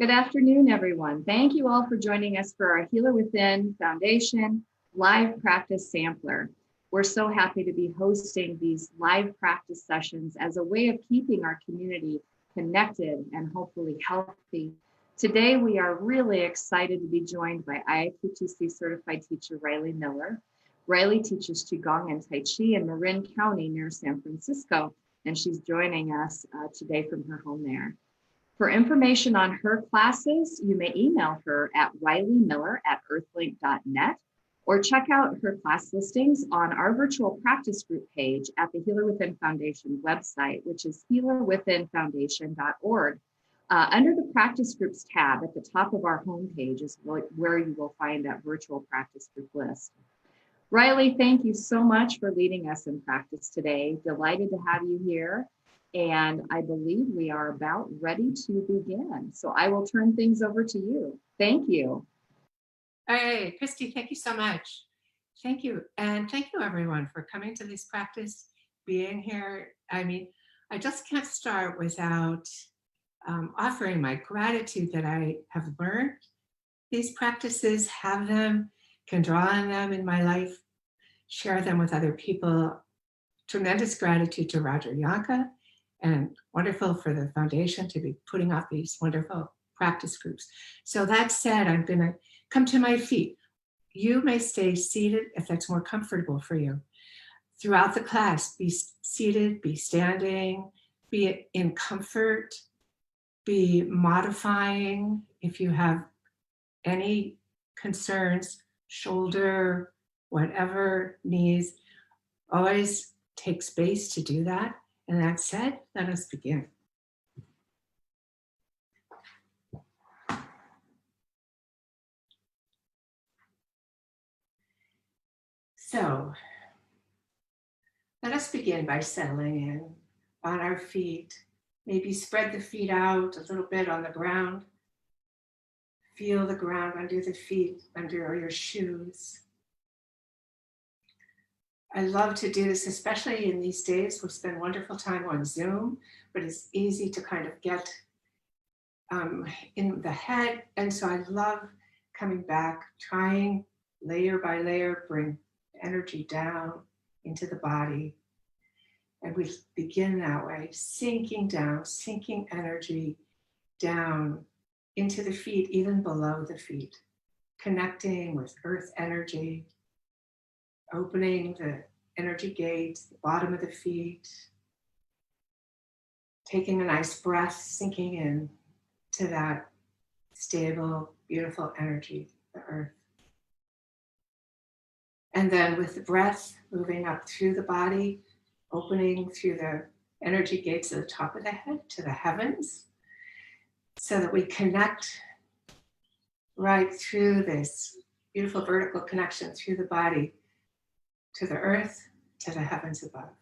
Good afternoon, everyone. Thank you all for joining us for our Healer Within Foundation live practice sampler. We're so happy to be hosting these live practice sessions as a way of keeping our community connected and hopefully healthy. Today, we are really excited to be joined by IIPTC certified teacher Riley Miller. Riley teaches Qigong and Tai Chi in Marin County near San Francisco, and she's joining us today from her home there. For information on her classes, you may email her at rileymiller@earthlink.net or check out her class listings on our virtual practice group page at the Healer Within Foundation website, which is healerwithinfoundation.org. Under the practice groups tab at the top of our homepage is where you will find that virtual practice group list. Riley, thank you so much for leading us in practice today. Delighted to have you here. And I believe we are about ready to begin. So I will turn things over to you. Thank you. Hey, Christy, thank you so much. Thank you. And thank you, everyone, for coming to this practice, being here. I mean, I just can't start without offering my gratitude that I have learned these practices, have them, can draw on them in my life, share them with other people. Tremendous gratitude to Roger Yanka, and wonderful for the foundation to be putting out these wonderful practice groups. So that said, I'm gonna come to my feet. You may stay seated if that's more comfortable for you. Throughout the class, be seated, be standing, be in comfort, be modifying if you have any concerns, shoulder, whatever, knees. Always take space to do that. And that said, let us begin. So, let us begin by settling in on our feet. Maybe spread the feet out a little bit on the ground. Feel the ground under the feet, under your shoes. I love to do this, especially in these days. We spend wonderful time on Zoom, but it's easy to kind of get in the head. And so I love coming back, trying layer by layer, bring energy down into the body. And we begin that way, sinking down, sinking energy down into the feet, even below the feet, connecting with earth energy, opening the energy gates, the bottom of the feet, taking a nice breath, sinking in to that stable, beautiful energy, the earth. And then with the breath, moving up through the body, opening through the energy gates at the top of the head to the heavens, so that we connect right through this beautiful vertical connection through the body to the earth, to the heavens above.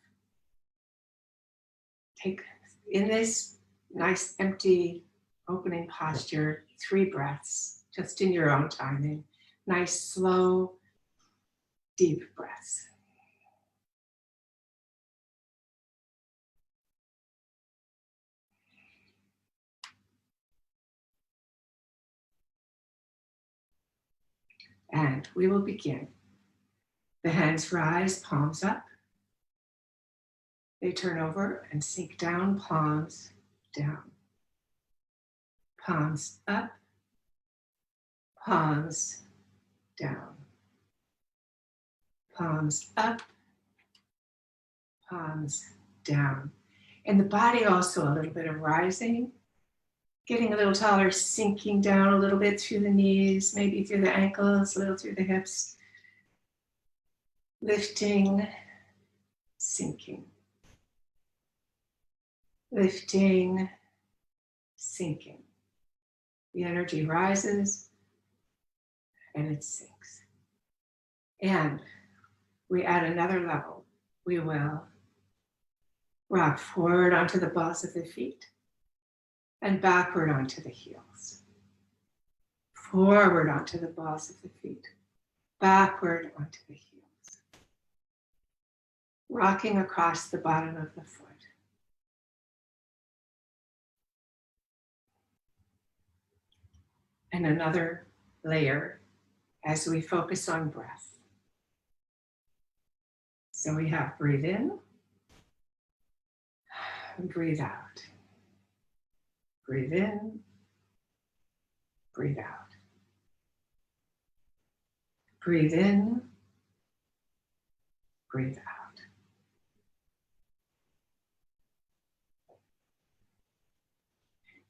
Take in this nice empty opening posture, 3 breaths, just in your own timing. Nice, slow, deep breaths. And we will begin. The hands rise, palms up. They turn over and sink down, palms down. Palms up, palms down. Palms up, palms down. And the body also a little bit of rising, getting a little taller, sinking down a little bit through the knees, maybe through the ankles, a little through the hips. Lifting, sinking. Lifting, sinking. The energy rises and it sinks. And we add another level. We will rock forward onto the balls of the feet and backward onto the heels. Forward onto the balls of the feet, backward onto the heels. Rocking across the bottom of the foot. and another layer as we focus on breath. So we have breathe in, and breathe out. Breathe in, breathe out. Breathe in, breathe out.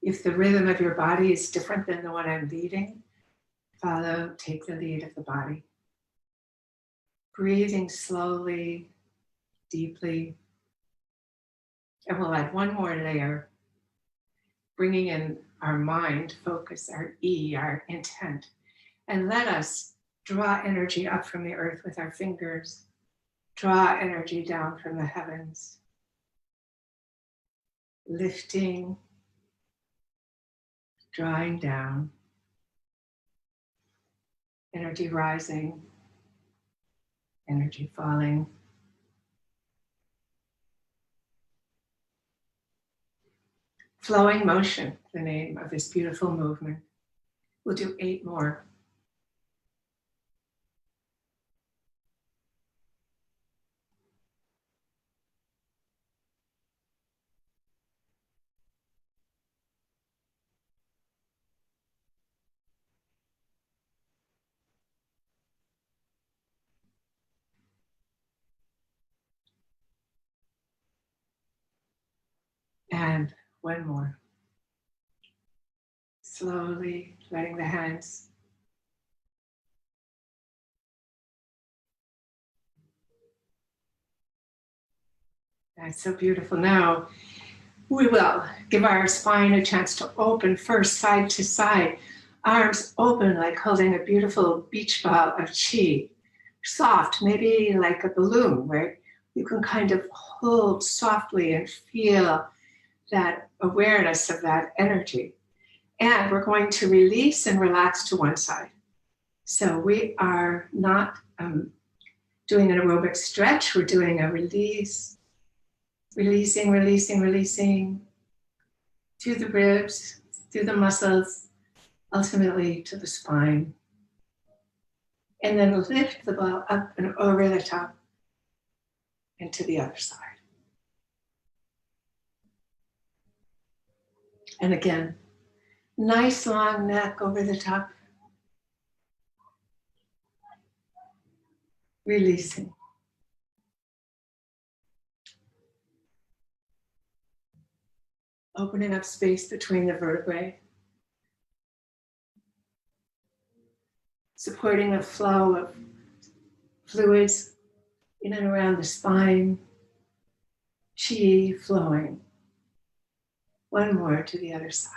If the rhythm of your body is different than the one I'm leading, take the lead of the body. Breathing slowly, deeply. And we'll add one more layer, bringing in our mind, focus, our E, our intent. And let us draw energy up from the earth with our fingers. Draw energy down from the heavens. Lifting, drawing down. Energy rising, energy falling. Flowing motion, the name of this beautiful movement. We'll do 8 more. And 1 more. Slowly letting the hands That's so beautiful. Now, we will give our spine a chance to open first, side to side. Arms open like holding a beautiful beach ball of chi. Soft, maybe like a balloon, where you can kind of hold softly and feel that awareness of that energy. And we're going to release and relax to one side. So we are not doing an aerobic stretch. We're doing a release. Releasing, releasing, releasing to the ribs, through the muscles, ultimately to the spine. And then lift the ball up and over the top and to the other side. And again, nice long neck over the top. Releasing. Opening up space between the vertebrae. Supporting the flow of fluids in and around the spine. Chi flowing. One more to the other side.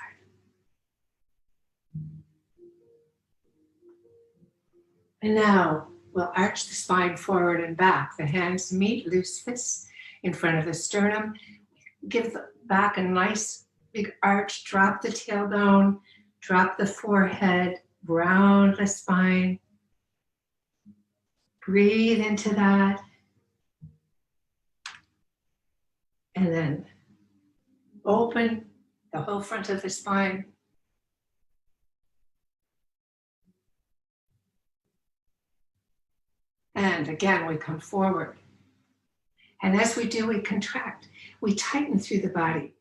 And now we'll arch the spine forward and back. The hands meet, loose fists in front of the sternum. Give the back a nice big arch. Drop the tailbone, drop the forehead, round the spine. Breathe into that. And then open the whole front of the spine. And again, we come forward. And as we do, we contract. We tighten through the body,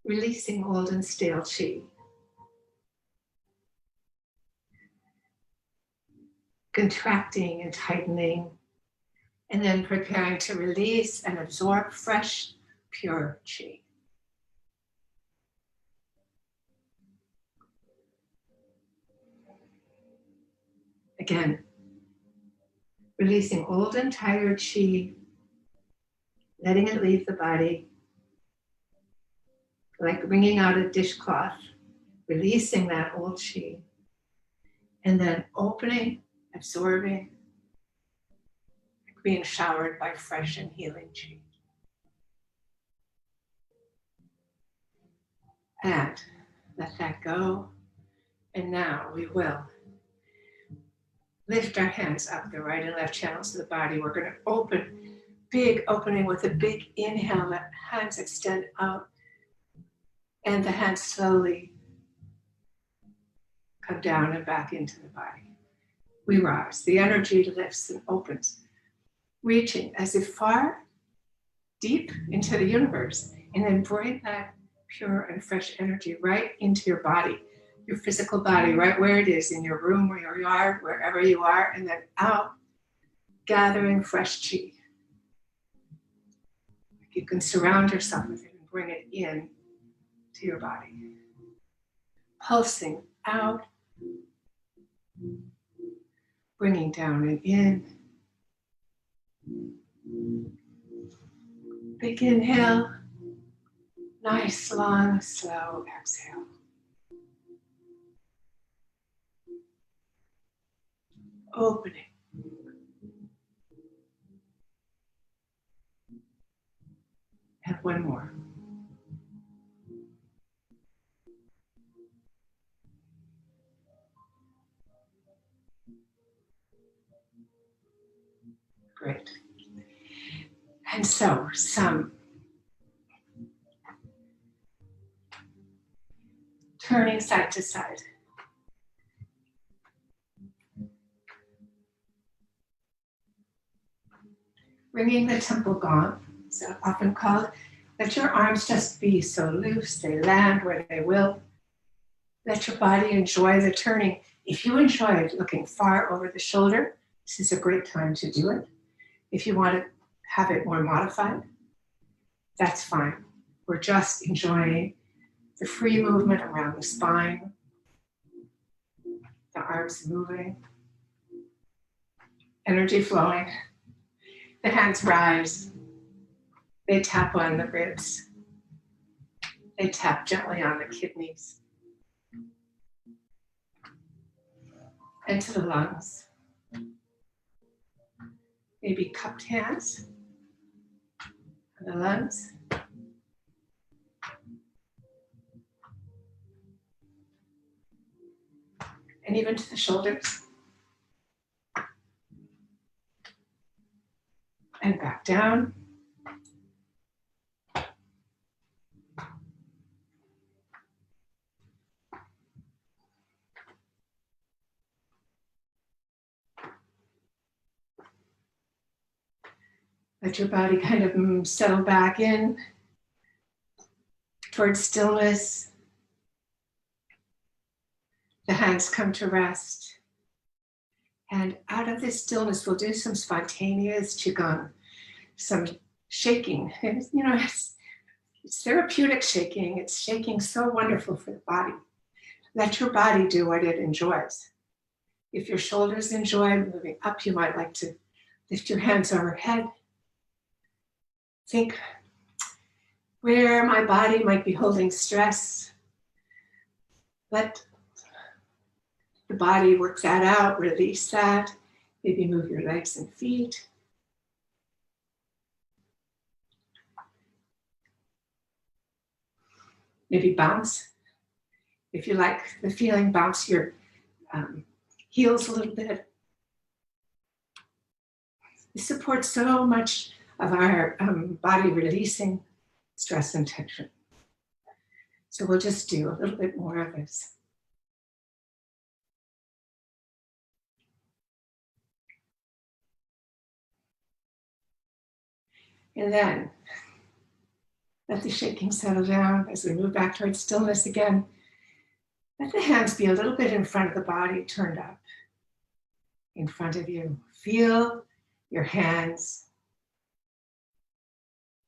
releasing old and stale chi. Contracting and tightening, and then preparing to release and absorb fresh, pure chi. Again, releasing old and tired chi, letting it leave the body, like wringing out a dishcloth, releasing that old chi, and then opening, absorbing, being showered by fresh and healing chi. And let that go. And now we will lift our hands up the right and left channels of the body. We're going to open, big opening with a big inhale. Let hands extend out. And the hands slowly come down and back into the body. We rise. The energy lifts and opens, reaching as if far, deep into the universe, and then bring that pure and fresh energy right into your body, your physical body, right where it is, in your room or your yard, wherever you are, and then out, gathering fresh chi. You can surround yourself with it and bring it in to your body. Pulsing out, bringing down and in. Big inhale, nice, long, slow exhale. Opening. And one more. Great. And so some turning side to side. Ringing the temple gong, so often called. Let your arms just be so loose, they land where they will. Let your body enjoy the turning. If you enjoy looking far over the shoulder, this is a great time to do it. If you want to have it more modified, that's fine. We're just enjoying the free movement around the spine, the arms moving, energy flowing. The hands rise. They tap on the ribs. They tap gently on the kidneys and to the lungs. Maybe cupped hands on the lungs. And even to the shoulders. And back down. Let your body kind of settle back in towards stillness. The hands come to rest. And out of this stillness, we'll do some spontaneous qigong, some shaking. And, it's therapeutic shaking. It's shaking so wonderful for the body. Let your body do what it enjoys. If your shoulders enjoy moving up, you might like to lift your hands overhead. Think where my body might be holding stress. Let the body work that out, release that. Maybe move your legs and feet. Maybe bounce. If you like the feeling, bounce your heels a little bit. This supports so much of our body releasing stress and tension. So we'll just do a little bit more of this. And then let the shaking settle down as we move back towards stillness again. Let the hands be a little bit in front of the body, turned up in front of you. Feel your hands.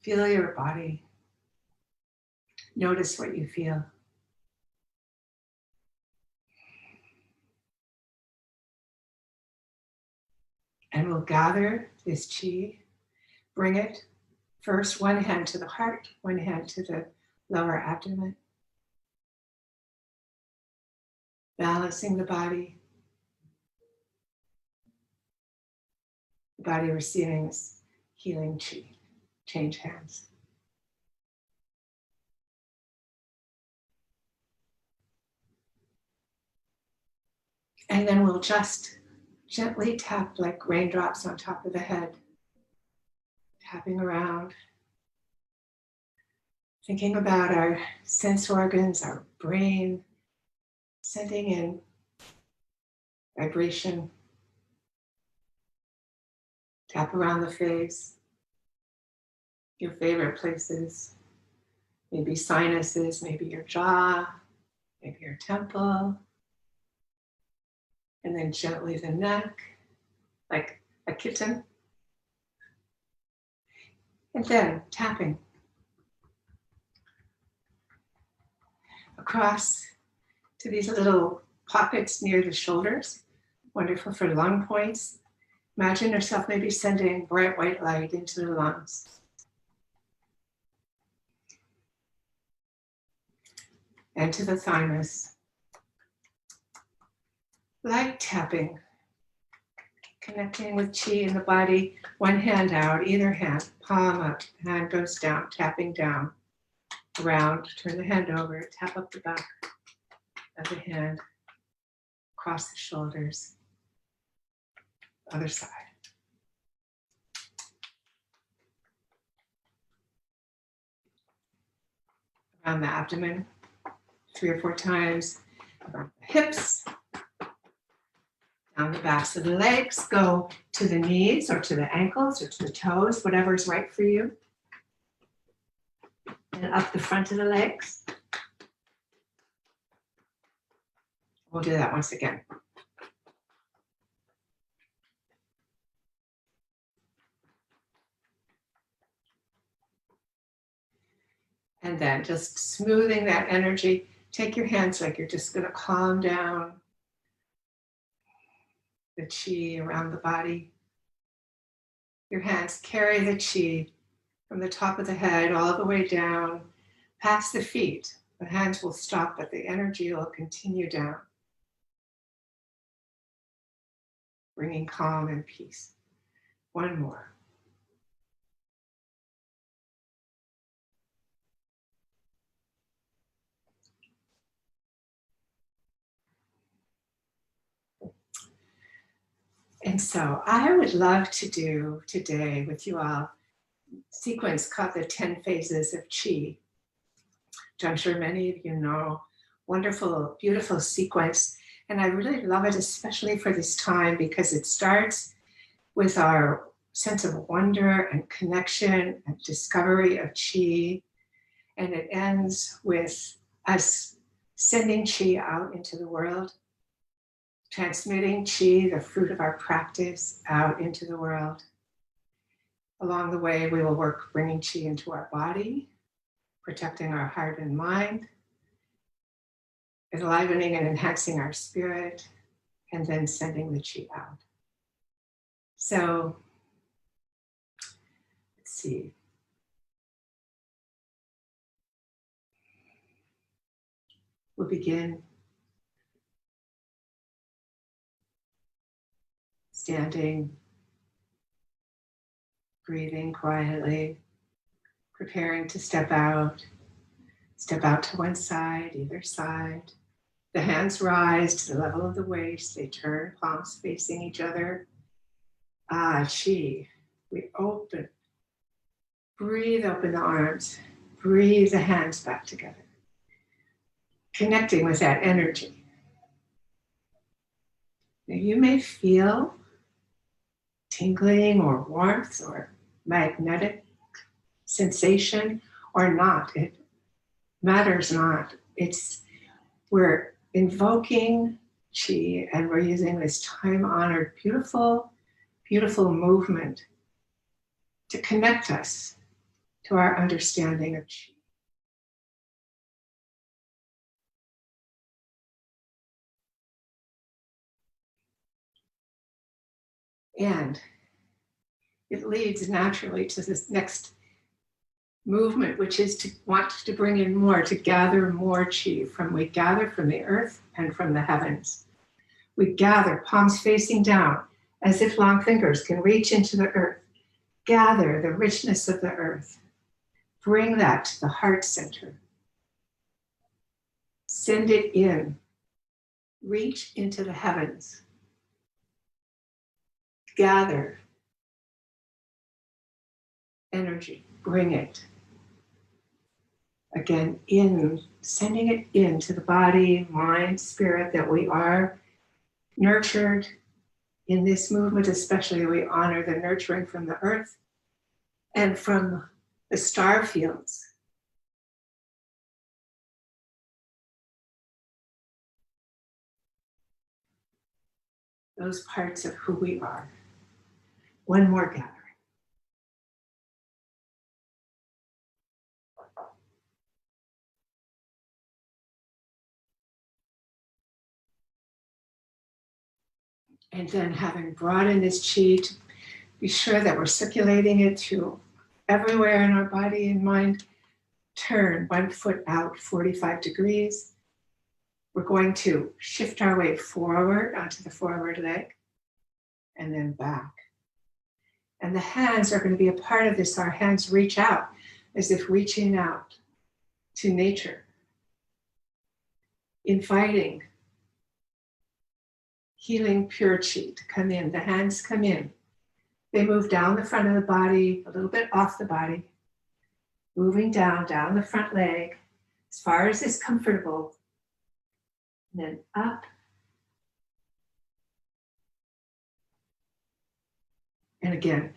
Feel your body. Notice what you feel. And we'll gather this chi, bring it first, one hand to the heart, one hand to the lower abdomen. Balancing the body. The body receiving this healing chi. Change hands. And then we'll just gently tap like raindrops on top of the head. Tapping around. Thinking about our sense organs, our brain, sending in vibration. Tap around the face, your favorite places, maybe sinuses, maybe your jaw, maybe your temple, and then gently the neck, like a kitten. And then tapping across to these little pockets near the shoulders, wonderful for lung points. Imagine yourself maybe sending bright white light into the lungs. And to the thymus. Light tapping, connecting with chi in the body, one hand out, either hand, palm up, hand goes down, tapping down, around, turn the hand over, tap up the back of the hand, across the shoulders, other side. Around the abdomen, 3 or 4 times, around the hips, down the backs of the legs, go to the knees or to the ankles or to the toes, whatever's right for you. And up the front of the legs. We'll do that once again. And then just smoothing that energy. Take your hands like you're just going to calm down the chi around the body. Your hands carry the chi from the top of the head all the way down, past the feet. The hands will stop, but the energy will continue down, bringing calm and peace. One more. And so I would love to do today with you all a sequence called the 10 Phases of Chi, which I'm sure many of you know. Wonderful, beautiful sequence. And I really love it, especially for this time, because it starts with our sense of wonder and connection and discovery of Chi. And it ends with us sending Chi out into the world, transmitting Chi, the fruit of our practice, out into the world. Along the way, we will work bringing Chi into our body, protecting our heart and mind, enlivening and enhancing our spirit, and then sending the Chi out. So, let's see. We'll begin standing, breathing quietly, preparing to step out to one side, either side. The hands rise to the level of the waist. They turn, palms facing each other. Chi. We open. Breathe open the arms. Breathe the hands back together. Connecting with that energy. Now you may feel tingling or warmth or magnetic sensation or not. It matters not. We're invoking Chi, and we're using this time-honored, beautiful, beautiful movement to connect us to our understanding of Chi. And it leads naturally to this next movement, which is to want to bring in more, to gather more Chi. We gather from the earth and from the heavens. We gather, palms facing down, as if long fingers can reach into the earth. Gather the richness of the earth. Bring that to the heart center. Send it in. Reach into the heavens. Gather energy. Bring it. Again, sending it into the body, mind, spirit that we are. nurtured. In this movement especially, we honor the nurturing from the earth and from the star fields. Those parts of who we are. One more gathering. And then having brought in this chi, to be sure that we're circulating it to everywhere in our body and mind. Turn one foot out 45 degrees. We're going to shift our weight forward onto the forward leg and then back. And the hands are going to be a part of this. Our hands reach out as if reaching out to nature, inviting healing pure chi to come in. The hands come in. They move down the front of the body, a little bit off the body, moving down the front leg, as far as is comfortable, and then up, and again,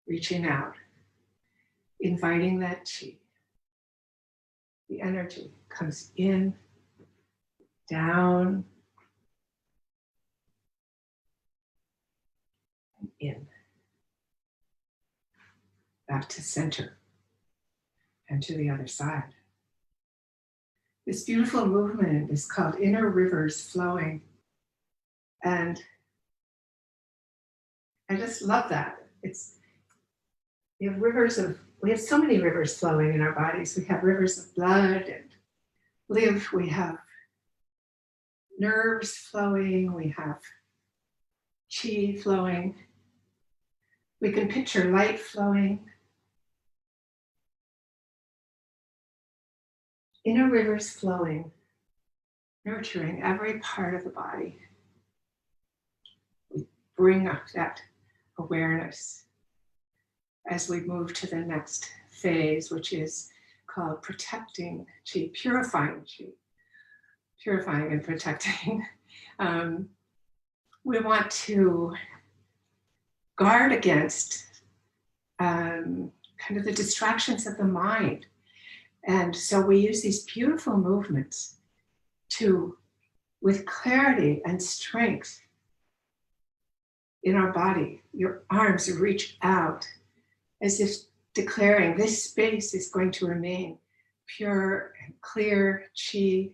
reaching out, inviting that chi. The energy comes in, down, and in. Back to center and to the other side. This beautiful movement is called Inner Rivers Flowing. And I just love that. We have so many rivers flowing in our bodies. We have rivers of blood and lymph. We have nerves flowing. We have chi flowing. We can picture light flowing. Inner rivers flowing, nurturing every part of the body. We bring up that awareness as we move to the next phase, which is called protecting chi, purifying and protecting. We want to guard against kind of the distractions of the mind. And so we use these beautiful movements to, with clarity and strength in our body, your arms reach out as if declaring this space is going to remain pure and clear chi.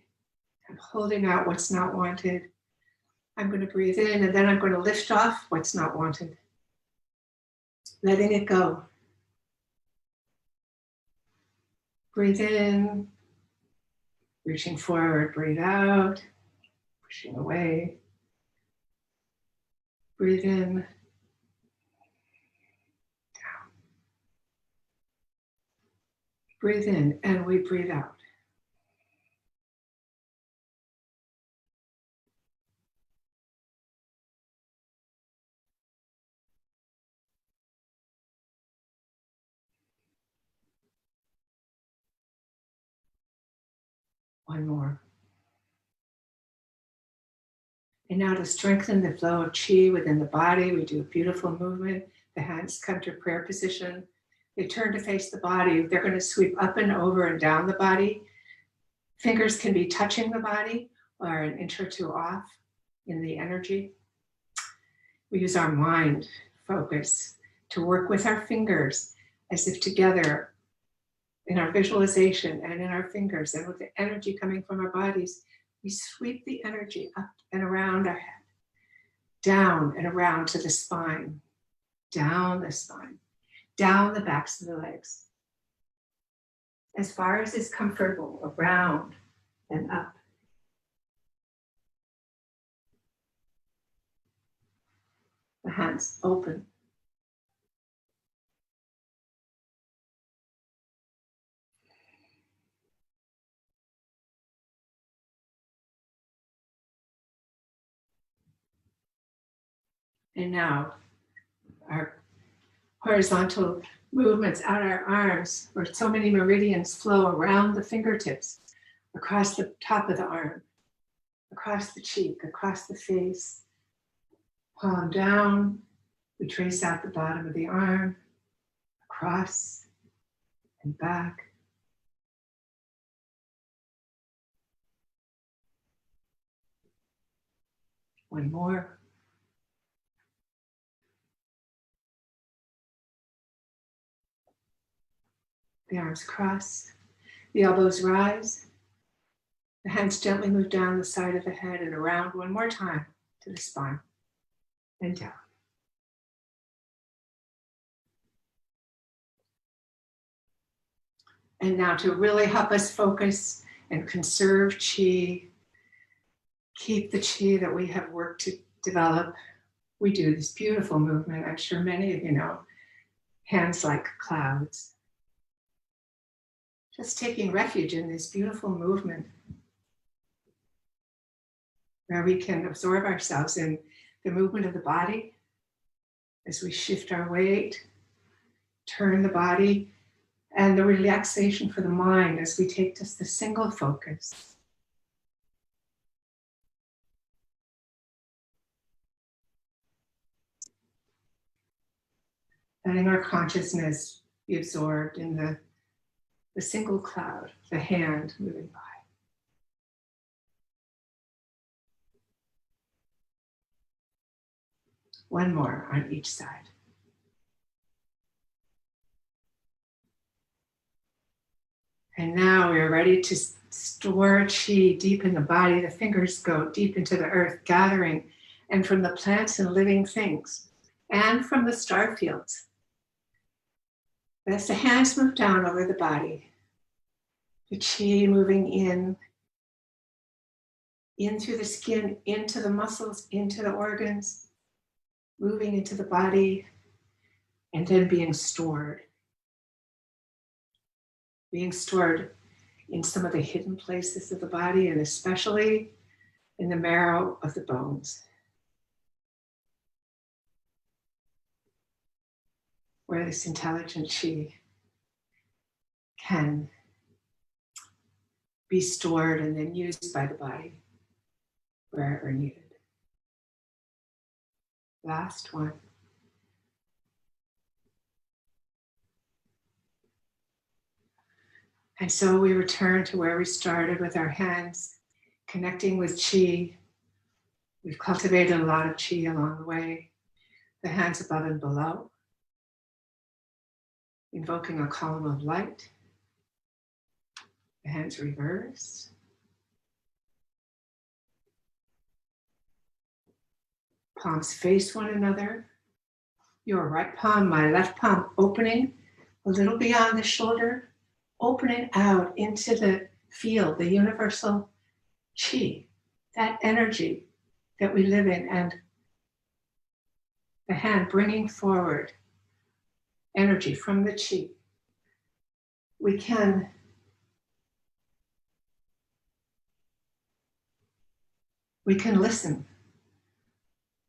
I'm holding out what's not wanted. I'm going to breathe in and then I'm going to lift off what's not wanted. Letting it go. Breathe in, reaching forward, breathe out, pushing away. Breathe in, down. Breathe in and we breathe out. One more. And now to strengthen the flow of chi within the body, we do a beautiful movement. The hands come to prayer position. They turn to face the body. They're going to sweep up and over and down the body. Fingers can be touching the body or an inch or two off in the energy. We use our mind focus to work with our fingers as if together in our visualization and in our fingers and with the energy coming from our bodies, we sweep the energy up and around our head, down and around to the spine, down the spine, down the backs of the legs, as far as is comfortable, around and up. The hands open. And now our horizontal movements out our arms, where so many meridians flow around the fingertips, across the top of the arm. across the cheek, across the face, palm down. We trace out the bottom of the arm, across and back. One more. The arms cross, the elbows rise. The hands gently move down the side of the head and around one more time to the spine and down. And now to really help us focus and conserve chi, keep the chi that we have worked to develop, we do this beautiful movement. I'm sure many of you know, hands like clouds. Just taking refuge in this beautiful movement where we can absorb ourselves in the movement of the body as we shift our weight, turn the body, and the relaxation for the mind as we take just the single focus. Letting our consciousness be absorbed in the single cloud, the hand moving by. One more on each side. And now we are ready to store chi deep in the body. The fingers go deep into the earth, gathering, and from the plants and living things, and from the star fields. As the hands move down over the body, the chi moving in through the skin, into the muscles, into the organs, moving into the body, and then being stored. Being stored in some of the hidden places of the body, and especially in the marrow of the bones, where this intelligent chi can be stored and then used by the body wherever needed. Last one. And so we return to where we started with our hands, connecting with chi. We've cultivated a lot of chi along the way. The hands above and below, invoking a column of light. The hands reversed. Palms face one another. Your right palm, my left palm, opening a little beyond the shoulder, opening out into the field, the universal chi, that energy that we live in, and the hand bringing forward energy from the chi. We can listen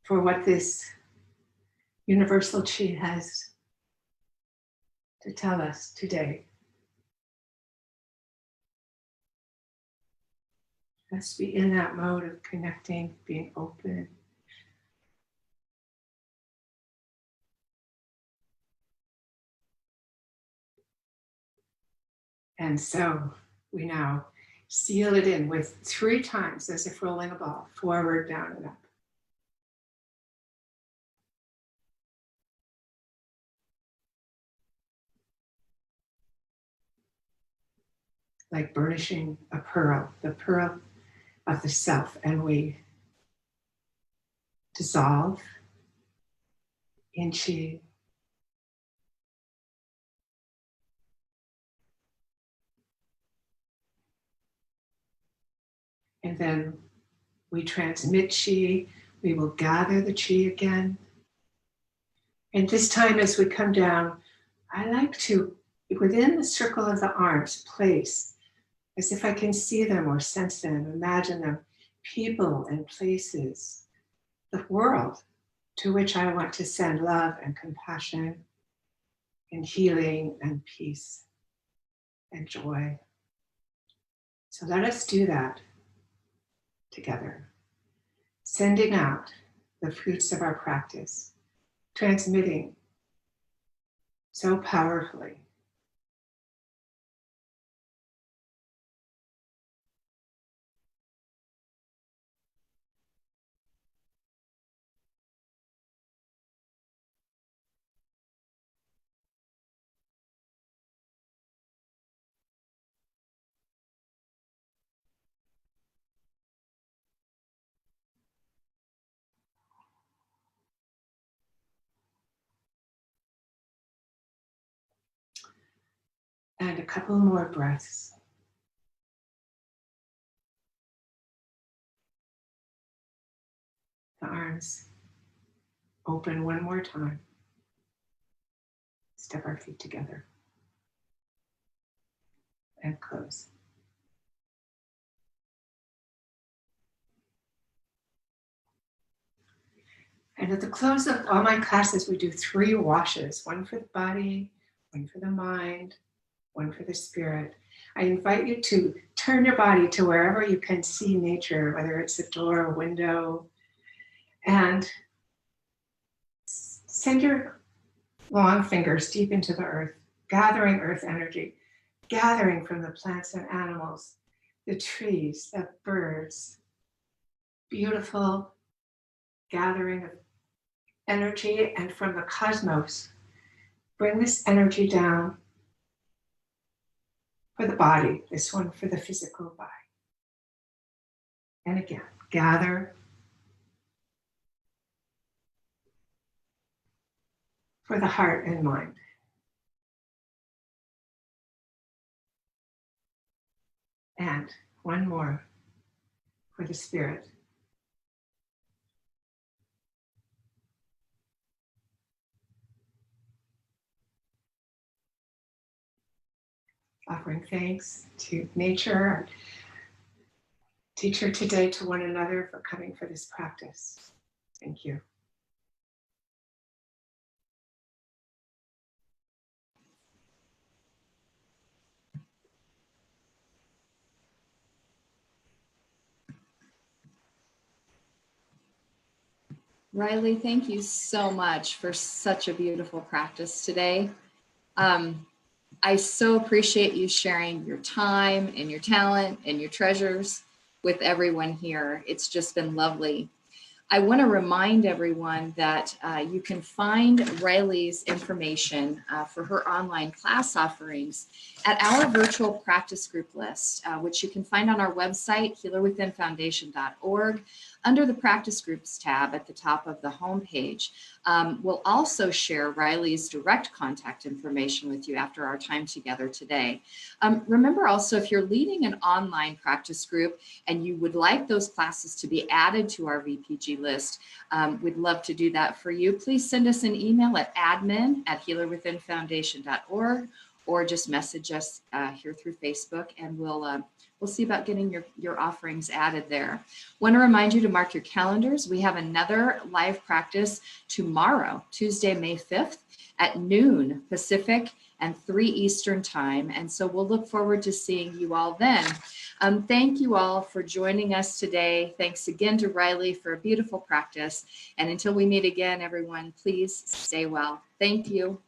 for what this universal chi has to tell us today. Let's be in that mode of connecting, being open. And so we now seal it in with 3 times, as if rolling a ball, forward, down, and up. Like burnishing a pearl, the pearl of the self, and we dissolve in chi. And then we transmit chi. We will gather the chi again. And this time as we come down, I like to, within the circle of the arms, place, as if I can see them or sense them, imagine them, people and places, the world to which I want to send love and compassion and healing and peace and joy. So let us do that. together, sending out the fruits of our practice, transmitting so powerfully. And a couple more breaths. The arms open one more time. Step our feet together and close. And at the close of all my classes, we do 3 washes, one for the body, one for the mind, one for the spirit. I invite you to turn your body to wherever you can see nature, whether it's a door, a window, and send your long fingers deep into the earth, gathering earth energy, gathering from the plants and animals, the trees, the birds, beautiful gathering of energy, and from the cosmos. Bring this energy down for the body, this one for the physical body. And again, gather for the heart and mind. And one more for the spirit. Offering thanks to nature, teacher today, to one another for coming for this practice. Thank you. Riley, thank you so much for such a beautiful practice today. I so appreciate you sharing your time and your talent and your treasures with everyone here. It's just been lovely. I want to remind everyone that you can find Riley's information for her online class offerings at our virtual practice group list, which you can find on our website, healerwithinfoundation.org, under the practice groups tab at the top of the homepage. We'll also share Riley's direct contact information with you after our time together today. Remember also, if you're leading an online practice group and you would like those classes to be added to our VPG list, we'd love to do that for you. Please send us an email at admin@healerwithinfoundation.org, or just message us here through Facebook, and we'll see about getting your offerings added there. Want to remind you to mark your calendars. We have another live practice tomorrow, Tuesday, May 5th at noon Pacific and 3 Eastern time. And so we'll look forward to seeing you all then. Thank you all for joining us today. Thanks again to Riley for a beautiful practice. And until we meet again, everyone, please stay well. Thank you.